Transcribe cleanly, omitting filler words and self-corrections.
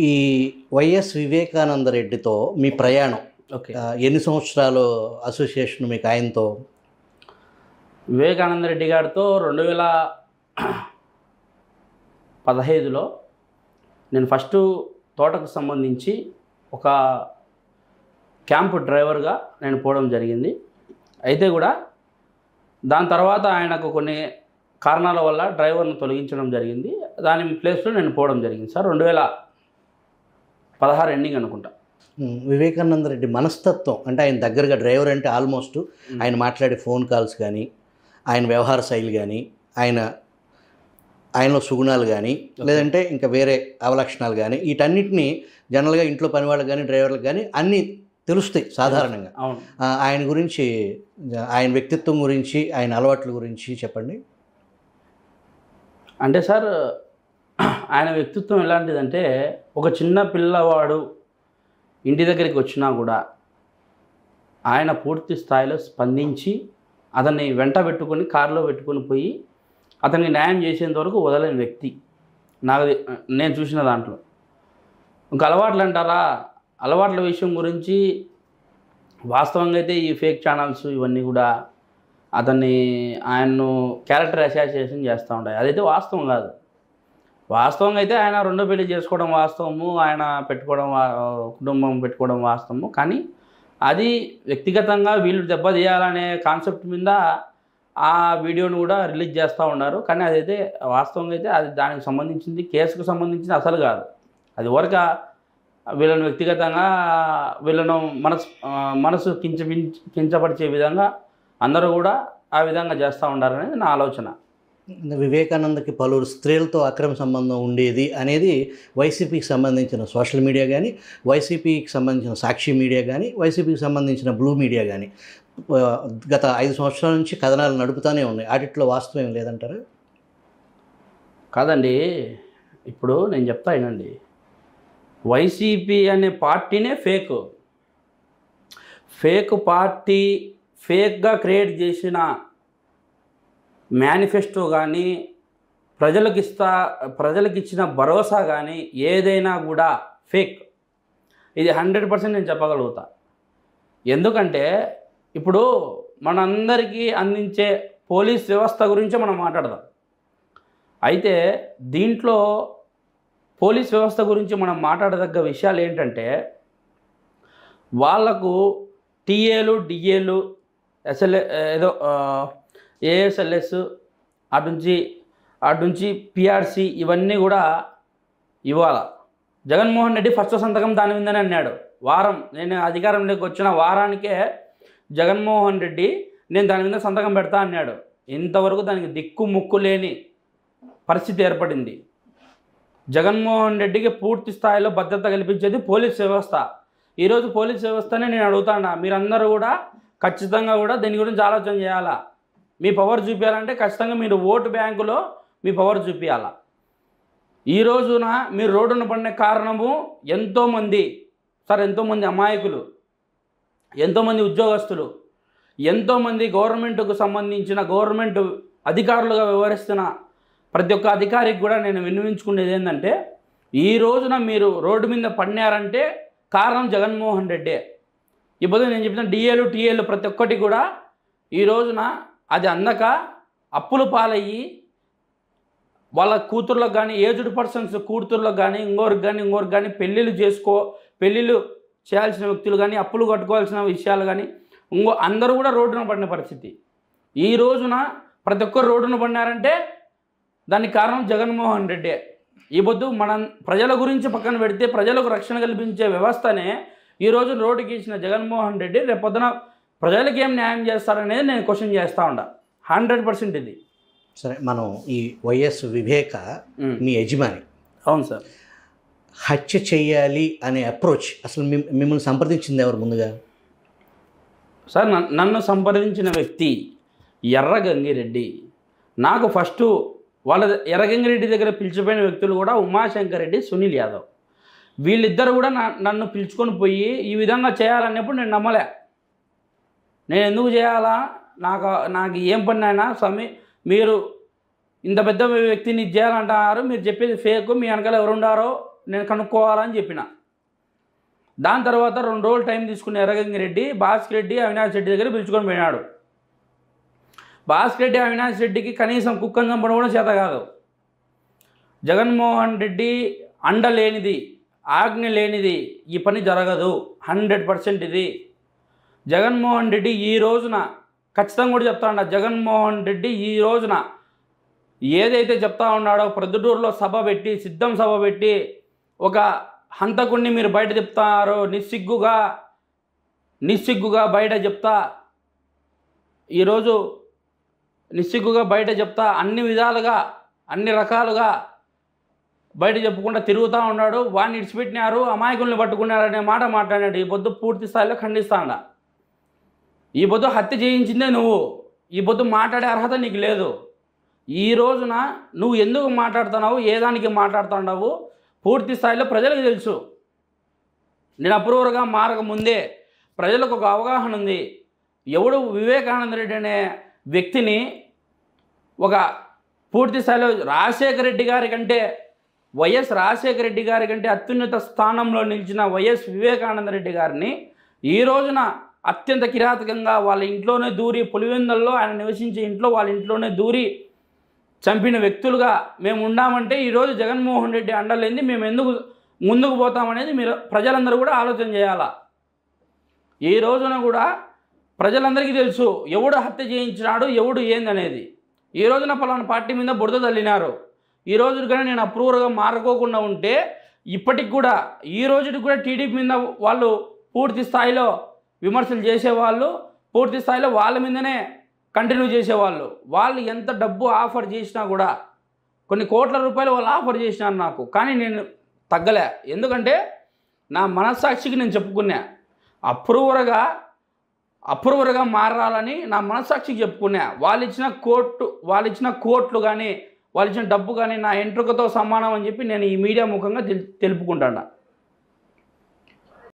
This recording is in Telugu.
ఈ వైఎస్ వివేకానంద రెడ్డితో మీ ప్రయాణం ఓకే. ఎన్ని సంవత్సరాలు అసోసియేషన్ మీకు ఆయనతో? వివేకానంద రెడ్డి గారితో 2015లో నేను ఫస్ట్ తోటకు సంబంధించి ఒక క్యాంపు డ్రైవర్గా నేను పోవడం జరిగింది. అయితే కూడా దాని తర్వాత ఆయనకు కొన్ని కారణాల వల్ల డ్రైవర్ను తొలగించడం జరిగింది. దాని ప్లేస్లో నేను పోవడం జరిగింది సార్. 2016 ఎండింగ్ అనుకుంటా. వివేకానంద రెడ్డి మనస్తత్వం అంటే ఆయన దగ్గరగా డ్రైవర్ అంటే ఆల్మోస్ట్ ఆయన మాట్లాడే ఫోన్ కాల్స్ కానీ, ఆయన వ్యవహార శైలి కానీ, ఆయనలో సుగుణాలు కానీ, లేదంటే ఇంకా వేరే అవలక్షణాలు కానీ, వీటన్నిటినీ జనరల్గా ఇంట్లో పనివాళ్ళకి కానీ డ్రైవర్లకు కానీ అన్నీ తెలుస్తాయి సాధారణంగా. అవును. ఆయన గురించి, ఆయన వ్యక్తిత్వం గురించి, ఆయన అలవాట్ల గురించి చెప్పండి. అంటే సార్, ఆయన వ్యక్తిత్వం ఎలాంటిదంటే, ఒక చిన్న పిల్లవాడు ఇంటి దగ్గరికి వచ్చినా కూడా ఆయన పూర్తి స్థాయిలో స్పందించి అతన్ని వెంట పెట్టుకొని కారులో పెట్టుకొని పోయి అతనికి న్యాయం చేసేంత వరకు వదలని వ్యక్తి నేను చూసిన దాంట్లో. ఇంకా అలవాట్లు అంటారా, అలవాట్ల విషయం గురించి వాస్తవంగా అయితే ఈ ఫేక్ ఛానల్స్ ఇవన్నీ కూడా ఆయన్ను క్యారెక్టర్ అసాసినేషన్ చేస్తూ ఉంటాయి. అదైతే వాస్తవం కాదు. వాస్తవంగా అయితే ఆయన రెండో పెళ్లి చేసుకోవడం వాస్తవము, ఆయన కుటుంబం పెట్టుకోవడం వాస్తవము. కానీ అది వ్యక్తిగతంగా వీళ్ళు దెబ్బతీయాలనే కాన్సెప్ట్ మీద ఆ వీడియోను కూడా రిలీజ్ చేస్తూ ఉన్నారు. కానీ అదైతే వాస్తవంగా అయితే అది దానికి సంబంధించింది, కేసుకు సంబంధించింది అసలు కాదు. అది వరకు వీళ్ళను వ్యక్తిగతంగా వీళ్ళను మనసు కించపరిచే విధంగా అందరూ కూడా ఆ విధంగా చేస్తూ ఉండాలనేది నా ఆలోచన. వివేకానందకి పలువురు స్త్రీలతో అక్రమ సంబంధం ఉండేది అనేది వైసీపీకి సంబంధించిన సోషల్ మీడియా కానీ, వైసీపీకి సంబంధించిన సాక్షి మీడియా కానీ, వైసీపీకి సంబంధించిన బ్లూ మీడియా కానీ గత 5 సంవత్సరాల నుంచి కథనాలు నడుపుతూనే ఉన్నాయి. వాటిలో వాస్తవం ఏం లేదంటారా? కాదండి, ఇప్పుడు నేను చెప్తా వినండి. వైసీపీ అనే పార్టీనే ఫేక్ పార్టీ, ఫేక్గా క్రియేట్ చేసిన మేనిఫెస్టో కానీ, ప్రజలకు ఇచ్చిన భరోసా కానీ ఏదైనా కూడా ఫేక్. ఇది 100% నేను చెప్పగలుగుతా. ఎందుకంటే ఇప్పుడు మనందరికీ అందించే పోలీస్ వ్యవస్థ గురించే మనం మాట్లాడదాం. అయితే దీంట్లో పోలీస్ వ్యవస్థ గురించి మనం మాట్లాడదగ్గ విషయాలు ఏంటంటే, వాళ్లకు టీఏలు, డిఏలు, ఏఎస్ఎల్ఎస్ అటు నుంచి పిఆర్సి ఇవన్నీ కూడా ఇవ్వాలా. జగన్మోహన్ రెడ్డి ఫస్ట్ సంతకం దాని మీదనే అన్నాడు. నేను అధికారంలోకి వచ్చిన వారానికే జగన్మోహన్ రెడ్డి నేను దాని మీద సంతకం పెడతా అన్నాడు. ఇంతవరకు దానికి దిక్కు ముక్కు లేని పరిస్థితి ఏర్పడింది. జగన్మోహన్ రెడ్డికి పూర్తి స్థాయిలో భద్రత కల్పించేది పోలీస్ వ్యవస్థ. ఈరోజు పోలీస్ వ్యవస్థనే నేను అడుగుతాను, మీరందరూ కూడా ఖచ్చితంగా కూడా దీని గురించి ఆలోచన చేయాలా. మీ పవర్ చూపించాలంటే ఖచ్చితంగా మీరు ఓటు బ్యాంకులో మీ పవర్ చూపించాలా. ఈ రోజున మీరు రోడ్డున పడిన కారణము ఎంతోమంది అమాయకులు, ఎంతోమంది ఉద్యోగస్తులు, ఎంతోమంది గవర్నమెంట్కు సంబంధించిన గవర్నమెంట్ అధికారులుగా వ్యవహరిస్తున్న ప్రతి ఒక్క అధికారికి కూడా నేను విన్నవించుకునేది ఏంటంటే, ఈ రోజున మీరు రోడ్డు మీద పడినారంటే కారణం జగన్మోహన్ రెడ్డే. ఇప్పుడు నేను చెప్పిన డిఏలు, టీఏలు ప్రతి ఒక్కటి కూడా ఈ రోజున అది అందక అప్పులు పాలయ్యి వాళ్ళ కూతుర్లకు కానీ, ఏజ్డ్ పర్సన్స్ కూతుర్లకు కానీ, ఇంకోరికి కానీ పెళ్ళిళ్ళు చేయాల్సిన వ్యక్తులు కానీ, అప్పులు కట్టుకోవాల్సిన విషయాలు కానీ అందరూ కూడా రోడ్డున పడిన పరిస్థితి. ఈ రోజున ప్రతి ఒక్కరు రోడ్డున పడినారంటే దానికి కారణం జగన్మోహన్ రెడ్డే. ఈ పొద్దు మనం ప్రజల గురించి పక్కన పెడితే ప్రజలకు రక్షణ కల్పించే వ్యవస్థనే ఈరోజు రోడ్డుకి ఇచ్చిన జగన్మోహన్ రెడ్డి రేపొద్దున ప్రజలకు ఏం న్యాయం చేస్తారనేది నేను క్వశ్చన్ చేస్తూ ఉంటా. 100% ఇది. సరే, మనం ఈ వైఎస్ వివేక మీ యజమాని. అవును సార్. హత్య చేయాలి అనే అప్రోచ్ అసలు మిమ్మల్ని సంప్రదించింది ఎవరు ముందుగా? సార్, నన్ను సంప్రదించిన వ్యక్తి ఎర్రగంగిరెడ్డి. నాకు ఫస్ట్ వాళ్ళ ఎర్రగంగిరెడ్డి దగ్గర పిలిచిపోయిన వ్యక్తులు కూడా ఉమాశంకర్ రెడ్డి, సునీల్ యాదవ్. వీళ్ళిద్దరు కూడా నన్ను పిలుచుకొని పోయి ఈ విధంగా చేయాలన్నప్పుడు నేను నమ్మలే. నేను ఎందుకు చేయాలా, నాకు ఏం పని అయినా స్వామి, మీరు ఇంత పెద్ద వ్యక్తిని చేయాలంటారు, మీరు చెప్పేది ఫేక్, మీ వెనకాల ఎవరు ఉండారో నేను కనుక్కోవాలని చెప్పిన. దాని తర్వాత 2 రోజులు టైం తీసుకున్న ఎర్రగంగిరెడ్డి భాస్కర్ రెడ్డి అవినాష్ రెడ్డి దగ్గర పిలుచుకొని పోయినాడు. భాస్కర్ రెడ్డి అవినాష్ రెడ్డికి కనీసం కుక్కను చంపడం కూడా చేత కాదు. జగన్మోహన్ రెడ్డి అండ లేనిది, ఆజ్ఞ లేనిది ఈ పని జరగదు. 100% ఇది. జగన్మోహన్ రెడ్డి ఈ రోజున ఖచ్చితంగా కూడా చెప్తా జగన్మోహన్ రెడ్డి ఈ రోజున ఏదైతే చెప్తా ఉన్నాడో ప్రొద్దుటూరులో సభ పెట్టి, సిద్ధం సభ పెట్టి, ఒక హంతకుణ్ణి మీరు బయట చెప్తారో నిస్సిగ్గుగా బయట చెప్తా, ఈరోజు నిస్సిగ్గుగా బయట చెప్తా, అన్ని విధాలుగా అన్ని రకాలుగా బయట చెప్పుకుంటూ తిరుగుతూ ఉన్నాడు. వాడిని ఇడిచిపెట్టినారు, అమాయకుల్ని పట్టుకున్నారనే మాట మాట్లాడాడు. ఈ పొద్దు పూర్తి స్థాయిలో ఖండిస్తాడా. ఈ పొద్దు హత్య చేయించిందే నువ్వు. ఈ పొద్దు మాట్లాడే అర్హత నీకు లేదు. ఈ రోజున నువ్వు ఎందుకు మాట్లాడుతున్నావు, ఏ దానికి మాట్లాడుతున్నావు పూర్తి స్థాయిలో ప్రజలకు తెలుసు. నేను అప్రూవర్గా మారక ముందే ప్రజలకు ఒక అవగాహన ఉంది. ఎవడు వివేకానంద రెడ్డి అనే వ్యక్తిని ఒక పూర్తి స్థాయిలో రాజశేఖర రెడ్డి గారి కంటే, వైఎస్ రాజశేఖర రెడ్డి గారి కంటే అత్యున్నత స్థానంలో నిలిచిన వైఎస్ వివేకానంద రెడ్డి గారిని ఈ రోజున అత్యంత కిరాతకంగా వాళ్ళ ఇంట్లోనే దూరి, పులివెందుల్లో ఆయన నివసించే ఇంట్లో వాళ్ళ ఇంట్లోనే దూరి చంపిన వ్యక్తులుగా మేము ఉన్నామంటే ఈరోజు జగన్మోహన్ రెడ్డి అండలేంది మేము ఎందుకు ముందుకు పోతామనేది మీరు ప్రజలందరూ కూడా ఆలోచన చేయాలా. ఈ రోజున కూడా ప్రజలందరికీ తెలుసు ఎవడు హత్య చేయించినాడు, ఎవడు ఏందనేది. ఈ రోజున పలానా పార్టీ మీద బురద తల్లినారు. ఈ రోజు కానీ నేను అప్రూవర్గా మారుకోకుండా ఉంటే ఇప్పటికి కూడా ఈ రోజుకి కూడా టీడీపీ మీద వాళ్ళు పూర్తి స్థాయిలో విమర్శలు చేసేవాళ్ళు, పూర్తి స్థాయిలో వాళ్ళ మీదనే కంటిన్యూ చేసేవాళ్ళు. వాళ్ళు ఎంత డబ్బు ఆఫర్ చేసినా కూడా, కొన్ని కోట్ల రూపాయలు వాళ్ళు ఆఫర్ చేసినారు నాకు, కానీ నేను తగ్గలే. ఎందుకంటే నా మనస్సాక్షికి నేను చెప్పుకున్నా, అప్రూవర్గా మారాలని నా మనస్సాక్షికి చెప్పుకున్నా. వాళ్ళు ఇచ్చిన కోట్లు కానీ, వాళ్ళు ఇచ్చిన డబ్బు కానీ నా ఎంట్రుకతో సమానం అని చెప్పి నేను ఈ మీడియా ముఖంగా తెలుపుకుంటాను.